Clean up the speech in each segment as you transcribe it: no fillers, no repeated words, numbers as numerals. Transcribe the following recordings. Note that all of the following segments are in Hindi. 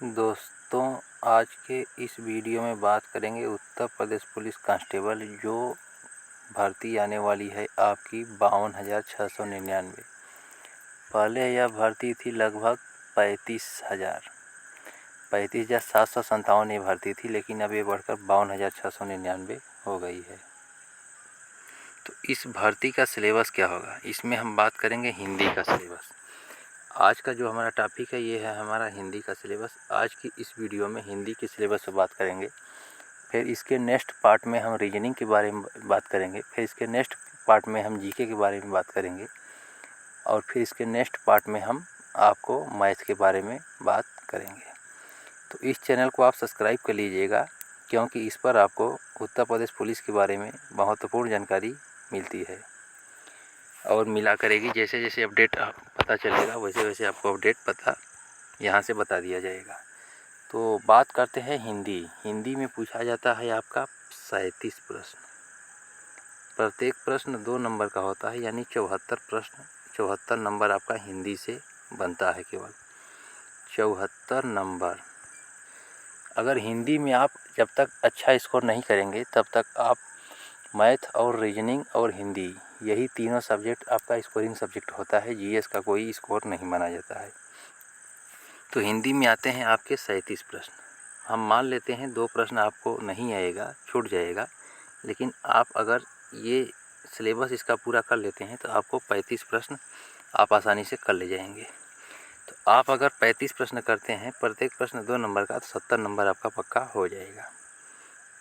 दोस्तों, आज के इस वीडियो में बात करेंगे उत्तर प्रदेश पुलिस कांस्टेबल जो भर्ती आने वाली है आपकी 52,699। पहले यह भर्ती थी लगभग 35,757 ये भर्ती थी, लेकिन अब ये बढ़कर 52,699 हो गई है। तो इस भर्ती का सिलेबस क्या होगा, इसमें हम बात करेंगे हिंदी का सिलेबस। आज का जो हमारा टॉपिक है ये है हमारा हिंदी का सिलेबस। आज की इस वीडियो में हिंदी के सिलेबस पर बात करेंगे। फिर इसके नेक्स्ट पार्ट में हम रीजनिंग के बारे में बात करेंगे। फिर इसके नेक्स्ट पार्ट में हम जीके के बारे में बात करेंगे। और फिर इसके नेक्स्ट पार्ट में हम आपको मैथ के बारे में बात करेंगे। तो इस चैनल को आप सब्सक्राइब कर लीजिएगा, क्योंकि इस पर आपको उत्तर प्रदेश पुलिस के बारे में महत्वपूर्ण जानकारी मिलती है और मिला करेगी। जैसे जैसे अपडेट पता चलेगा वैसे वैसे आपको अपडेट पता यहाँ से बता दिया जाएगा। तो बात करते हैं हिंदी में पूछा जाता है आपका 37 प्रश्न। प्रत्येक प्रश्न 2 नंबर का होता है, यानी 74 प्रश्न, 74 नंबर आपका हिंदी से बनता है। केवल 74 नंबर। अगर हिंदी में आप जब तक अच्छा स्कोर नहीं करेंगे तब तक आप मैथ और रीजनिंग और हिंदी, यही तीनों सब्जेक्ट आपका स्कोरिंग सब्जेक्ट होता है। जीएस का कोई स्कोर नहीं माना जाता है। तो हिंदी में आते हैं आपके 37 प्रश्न। हम मान लेते हैं 2 प्रश्न आपको नहीं आएगा, छूट जाएगा, लेकिन आप अगर ये सिलेबस इसका पूरा कर लेते हैं तो आपको 35 प्रश्न आप आसानी से कर ले जाएंगे। तो आप अगर 35 प्रश्न करते हैं, प्रत्येक प्रश्न 2 नंबर का, तो 70 नंबर आपका पक्का हो जाएगा।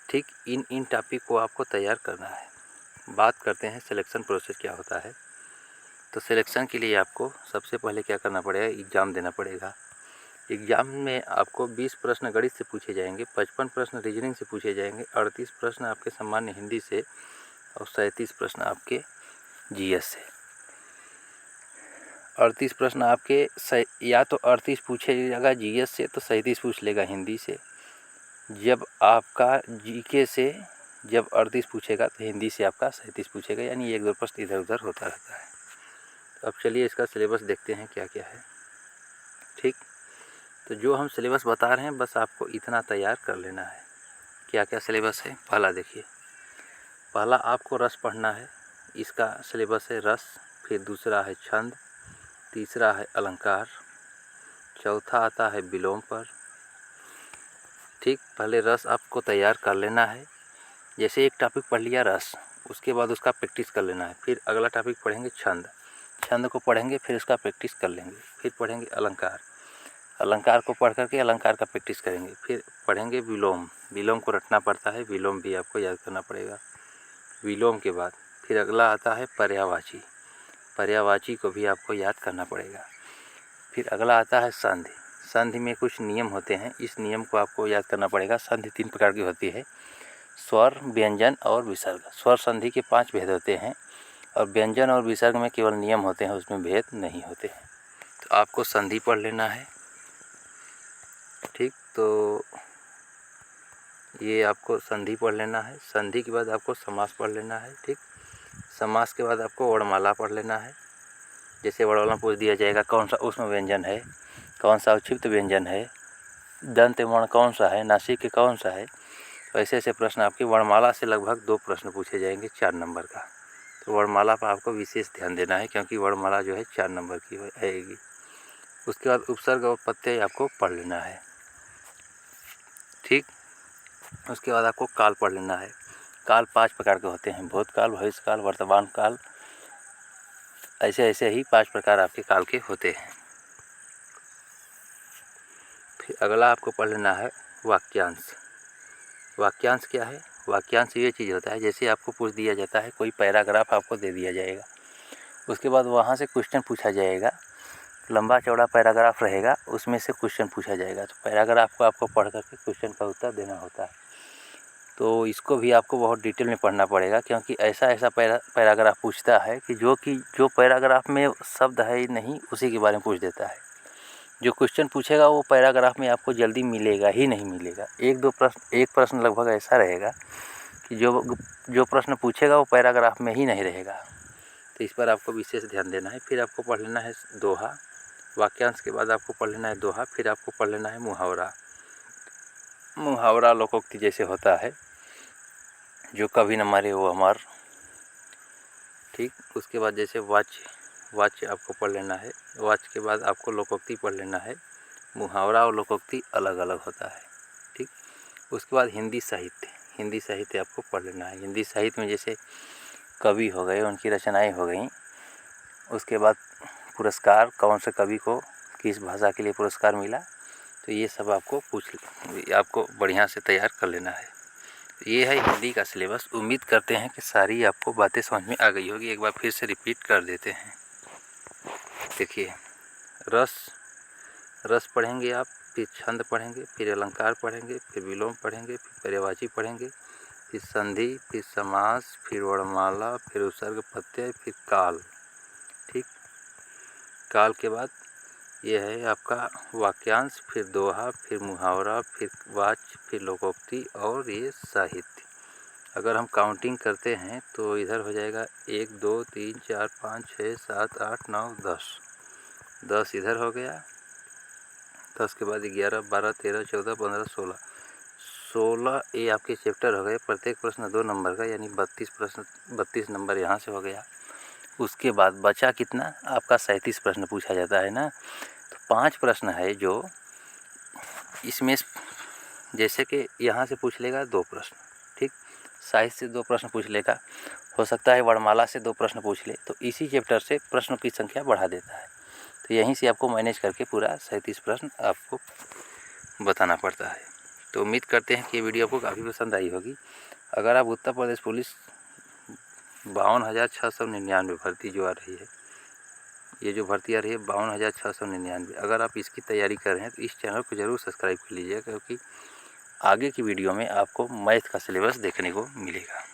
ठीक इन टॉपिक को आपको तैयार करना है। बात करते हैं सिलेक्शन प्रोसेस क्या होता है। तो सिलेक्शन के लिए आपको सबसे पहले क्या करना पड़ेगा, एग्ज़ाम देना पड़ेगा। एग्ज़ाम में आपको 20 प्रश्न गणित से पूछे जाएंगे, 55 प्रश्न रीजनिंग से पूछे जाएंगे, 38 प्रश्न आपके सामान्य हिंदी से और 37 प्रश्न आपके जीएस से। 38 प्रश्न आपके या तो 38 पूछेगा जीएस से तो 37 पूछ लेगा हिंदी से। जब आपका जीके से जब 38 पूछेगा तो हिंदी से आपका 37 पूछेगा, यानी 1-2 प्रश्न इधर उधर होता रहता है। तो अब चलिए इसका सिलेबस देखते हैं क्या क्या है। ठीक, तो जो हम सिलेबस बता रहे हैं बस आपको इतना तैयार कर लेना है। क्या क्या सिलेबस है, पहला देखिए। पहला आपको रस पढ़ना है, इसका सिलेबस है रस। फिर दूसरा है छंद, तीसरा है अलंकार, चौथा आता है विलोम पर। ठीक, पहले रस आपको तैयार कर लेना है। जैसे एक टॉपिक पढ़ लिया रस, उसके बाद उसका प्रैक्टिस कर लेना है। फिर अगला टॉपिक पढ़ेंगे छंद, छंद को पढ़ेंगे, फिर उसका प्रैक्टिस कर लेंगे। फिर पढ़ेंगे अलंकार, अलंकार को पढ़ करके अलंकार का प्रैक्टिस करेंगे। फिर पढ़ेंगे विलोम, विलोम को रटना पड़ता है, विलोम भी आपको याद करना पड़ेगा। विलोम के बाद फिर अगला आता है पर्यायवाची, पर्यायवाची को भी आपको याद करना पड़ेगा। फिर अगला आता है संधि, संधि में कुछ नियम होते हैं, इस नियम को आपको याद करना पड़ेगा। संधि 3 प्रकार की होती है, स्वर, व्यंजन और विसर्ग। स्वर संधि के 5 भेद होते हैं और व्यंजन और विसर्ग में केवल नियम होते हैं, उसमें भेद नहीं होते हैं। तो आपको संधि पढ़ लेना है। ठीक, तो ये आपको संधि पढ़ लेना है। संधि के बाद आपको समास पढ़ लेना है। ठीक, समास के बाद आपको वर्णमाला पढ़ लेना है। जैसे वर्णमाला पूछ दिया जाएगा कौन सा उसमें व्यंजन है, कौन सा अक्षिप्त व्यंजन है, दंत वर्ण कौन सा है, नासिक कौन सा है। तो ऐसे ऐसे प्रश्न आपकी वर्णमाला से लगभग 2 प्रश्न पूछे जाएंगे 4 नंबर का। तो वर्णमाला पर आपको विशेष ध्यान देना है, क्योंकि वर्णमाला जो है 4 नंबर की आएगी। उसके बाद उपसर्ग और प्रत्यय आपको पढ़ लेना है। ठीक, उसके बाद आपको काल पढ़ लेना है। काल 5 प्रकार के होते हैं, भूतकाल, भविष्यकाल, वर्तमान काल, ऐसे ऐसे ही 5 प्रकार आपके काल के होते हैं। फिर अगला आपको पढ़ लेना है वाक्यांश। वाक्यांश क्या है, वाक्यांश ये चीज़ होता है, जैसे आपको पूछ दिया जाता है, कोई पैराग्राफ आपको दे दिया जाएगा, उसके बाद वहाँ से क्वेश्चन पूछा जाएगा, लंबा चौड़ा पैराग्राफ रहेगा, उसमें से क्वेश्चन पूछा जाएगा। तो पैराग्राफ को आपको पढ़ करके क्वेश्चन का उत्तर देना होता है। तो इसको भी आपको बहुत डिटेल में पढ़ना पड़ेगा, क्योंकि ऐसा ऐसा पैराग्राफ पूछता है कि जो पैराग्राफ में शब्द है ही नहीं, उसी के बारे में पूछ देता है। जो क्वेश्चन पूछेगा वो पैराग्राफ में आपको जल्दी मिलेगा ही नहीं मिलेगा। एक प्रश्न लगभग ऐसा रहेगा कि जो प्रश्न पूछेगा वो पैराग्राफ में ही नहीं रहेगा। तो इस पर आपको विशेष ध्यान देना है। फिर आपको पढ़ लेना है दोहा, वाक्यांश के बाद आपको पढ़ लेना है दोहा, फिर आपको पढ़ लेना है मुहावरा। मुहावरा लोकोक्ति जैसे होता है, जो कभी न मरे वो अमर, ठीक। उसके बाद जैसे वाच्य आपको पढ़ लेना है, वाच्य के बाद आपको लोकोक्ति पढ़ लेना है। मुहावरा और लोकोक्ति अलग अलग होता है, ठीक। उसके बाद हिंदी साहित्य आपको पढ़ लेना है। हिंदी साहित्य में जैसे कवि हो गए, उनकी रचनाएं हो गई। उसके बाद पुरस्कार, कौन से कवि को किस भाषा के लिए पुरस्कार मिला, तो ये सब आपको बढ़िया से तैयार कर लेना है। ये है हिंदी का सिलेबस। उम्मीद करते हैं कि सारी आपको बातें समझ में आ गई होगी। एक बार फिर से रिपीट कर देते हैं। देखिए, रस पढ़ेंगे आप, फिर छंद पढ़ेंगे, फिर अलंकार पढ़ेंगे, फिर विलोम पढ़ेंगे, फिर पर्यायवाची पढ़ेंगे, फिर संधि, फिर समास, फिर वर्णमाला, फिर उपसर्ग प्रत्यय, फिर काल, ठीक। काल के बाद ये है आपका वाक्यांश, फिर दोहा, फिर मुहावरा, फिर वाच्य, फिर लोकोक्ति और ये साहित्य। अगर हम काउंटिंग करते हैं तो इधर हो जाएगा 1 2 3 4 5 6 7 8 9 10 इधर हो गया। 10 के बाद 11 12 13 14 15 16 ये आपके चैप्टर हो गए। प्रत्येक प्रश्न 2 नंबर का, यानी 32 नंबर यहाँ से हो गया। उसके बाद बचा कितना आपका 37 प्रश्न पूछा जाता है ना। तो 5 प्रश्न है जो इसमें, जैसे कि यहाँ से पूछ लेगा 2 प्रश्न, ठीक। साहित्य से 2 प्रश्न पूछ लेगा, हो सकता है वर्णमाला से 2 प्रश्न पूछ ले, तो इसी चैप्टर से प्रश्नों की संख्या बढ़ा देता है। तो यहीं से आपको मैनेज करके पूरा 37 प्रश्न आपको बताना पड़ता है। तो उम्मीद करते हैं कि ये वीडियो आपको काफ़ी पसंद आई होगी। अगर आप उत्तर प्रदेश पुलिस 52,699 भर्ती जो आ रही है, ये जो भर्ती आ रही है 52,699, अगर आप इसकी तैयारी कर रहे हैं तो इस चैनल को ज़रूर सब्सक्राइब कर लीजिए, क्योंकि आगे की वीडियो में आपको मैथ का सिलेबस देखने को मिलेगा।